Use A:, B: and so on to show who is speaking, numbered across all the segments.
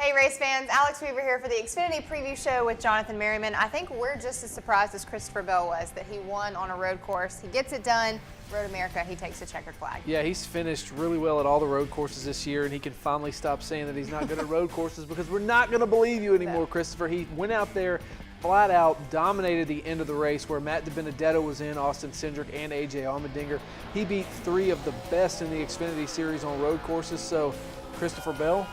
A: Hey race fans, Alex Weaver here for the Xfinity Preview Show with Jonathan Merryman. I think we're just as surprised as Christopher Bell was that he won on a road course. He gets it done. Road America, he takes a checkered flag.
B: Yeah, he's finished really well at all the road courses this year, and he can finally stop saying that he's not good at road courses because we're not going to believe you anymore, Christopher. He went out there, flat out dominated the end of the race where Matt DiBenedetto was in, Austin Cindric, and AJ Allmendinger. He beat three of the best in the Xfinity Series on road courses, so Christopher Bell,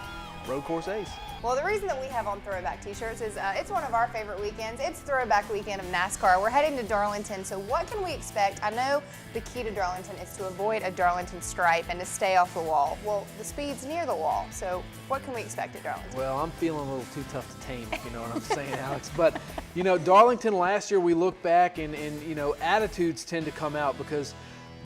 B: road course ace.
A: Well, the reason that we have on throwback t-shirts is it's one of our favorite weekends. It's throwback weekend of NASCAR. We're heading to Darlington, so what can we expect? I know the key to Darlington is to avoid a Darlington stripe and to stay off the wall. Well, the speed's near the wall, so what can we expect at Darlington?
B: Well, I'm feeling a little too tough to tame, if you know what I'm saying, Alex. But, you know, Darlington last year, we look back and you know, attitudes tend to come out because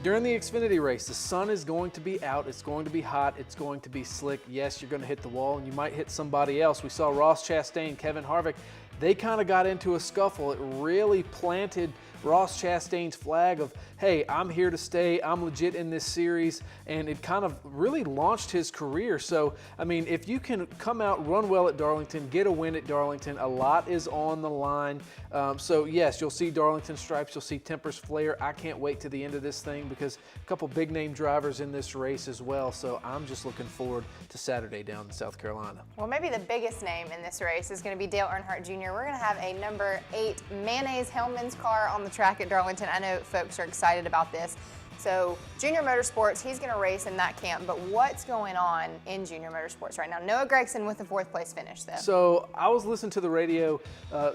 B: during the Xfinity race, the sun is going to be out, it's going to be hot, it's going to be slick. Yes, you're going to hit the wall and you might hit somebody else. We saw Ross Chastain, Kevin Harvick, they kind of got into a scuffle. It really planted Ross Chastain's flag of, hey, I'm here to stay, I'm legit in this series, and it kind of really launched his career. So, I mean, if you can come out, run well at Darlington, get a win at Darlington, a lot is on the line. So, yes, you'll see Darlington stripes, you'll see tempers flare. I can't wait to the end of this thing because a couple big-name drivers in this race as well, so I'm just looking forward to Saturday down in South Carolina.
A: Well, maybe the biggest name in this race is going to be Dale Earnhardt Jr. We're going to have a number 8 Mayonnaise Hellman's car on the track at Darlington. I know folks are excited about this. So JR Motorsports, he's going to race in that camp, but what's going on in JR Motorsports right now? Noah Gragson with the 4th place finish, though.
B: So I was listening to the radio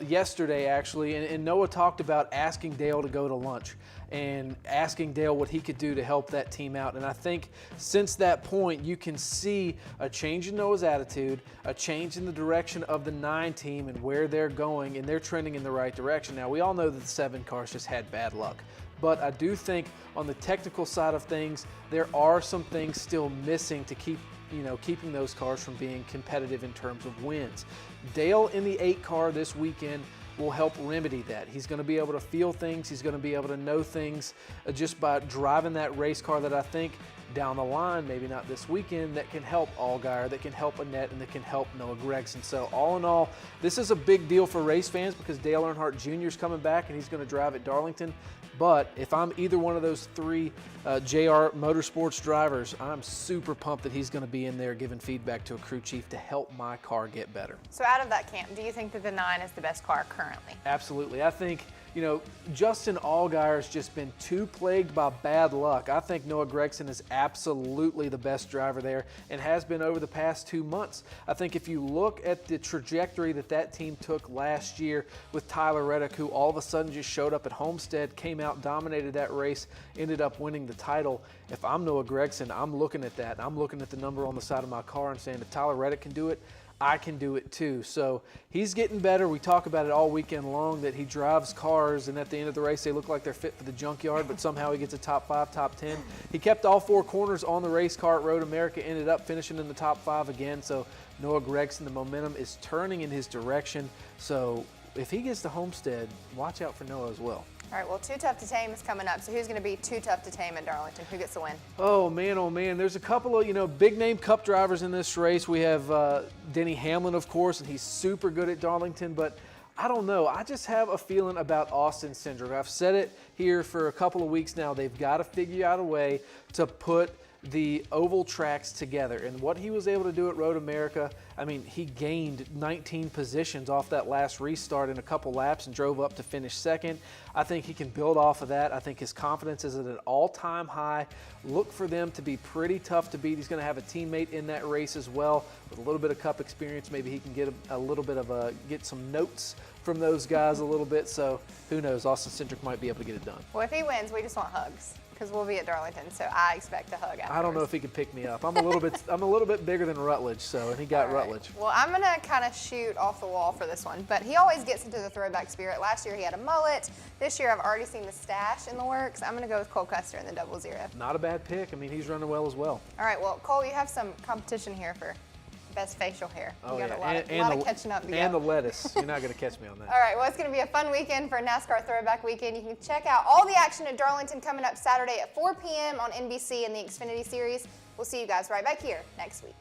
B: yesterday, actually, and Noah talked about asking Dale to go to lunch and asking Dale what he could do to help that team out. And I think since that point, you can see a change in Noah's attitude, a change in the direction of the 9 team and where they're going, and they're trending in the right direction. Now, we all know that the 7 cars just had bad luck. But I do think on the technical side of things, there are some things still missing to keeping those cars from being competitive in terms of wins. Dale in the 8 car this weekend will help remedy that. He's going to be able to feel things. He's going to be able to know things just by driving that race car that I think down the line, maybe not this weekend, that can help Allgaier, that can help Annette, and that can help Noah Gragson. So all in all, this is a big deal for race fans because Dale Earnhardt Jr. is coming back and he's going to drive at Darlington. But if I'm either one of those 3 JR Motorsports drivers, I'm super pumped that he's going to be in there giving feedback to a crew chief to help my car get better.
A: So out of that camp, do you think that the 9 is the best car currently?
B: Absolutely. I think, you know, Justin Allgaier's just been too plagued by bad luck. I think Noah Gragson is absolutely the best driver there and has been over the past 2 months. I think if you look at the trajectory that team took last year with Tyler Reddick, who all of a sudden just showed up at Homestead, came out, dominated that race, ended up winning the title. If I'm Noah Gragson, I'm looking at that. I'm looking at the number on the side of my car and saying, if Tyler Reddick can do it, I can do it too. So he's getting better. We talk about it all weekend long that he drives cars and at the end of the race they look like they're fit for the junkyard, but somehow he gets a top 5, top 10. He kept all 4 corners on the race car at Road America, ended up finishing in the top 5 again. So Noah Gragson, the momentum is turning in his direction. So if he gets to Homestead, watch out for Noah as well.
A: All right, well, Too Tough to Tame is coming up. So who's going to be too tough to tame at Darlington? Who gets the win?
B: Oh, man. There's a couple of, big-name Cup drivers in this race. We have Denny Hamlin, of course, and he's super good at Darlington. But I don't know. I just have a feeling about Austin Cindric. I've said it here for a couple of weeks now. They've got to figure out a way to put the oval tracks together, and what he was able to do at Road America, I mean, he gained 19 positions off that last restart in a couple laps and drove up to finish 2nd. I think he can build off of that. I think his confidence is at an all-time high. Look for them to be pretty tough to beat. He's going to have a teammate in that race as well with a little bit of Cup experience. Maybe he can get a little bit of get some notes from those guys a little bit. So who knows? Austin Cindric might be able to get it done.
A: Well, if he wins, we just want hugs, because we'll be at Darlington, so I expect a hug afterwards.
B: I don't know if he can pick me up. I'm a little bit bigger than Rutledge, and he got Rutledge.
A: Well, I'm gonna kind of shoot off the wall for this one, but he always gets into the throwback spirit. Last year he had a mullet. This year I've already seen the stash in the works. I'm gonna go with Cole Custer in the 00.
B: Not a bad pick. I mean, he's running well as well.
A: All right, well, Cole, you have some competition here for best facial hair.
B: Oh,
A: you got
B: yeah.
A: a lot of catching up to go.
B: And the lettuce. You're not going to catch me on that.
A: All right, well, it's going to be a fun weekend for NASCAR Throwback Weekend. You can check out all the action at Darlington coming up Saturday at 4 p.m. on NBC in the Xfinity Series. We'll see you guys right back here next week.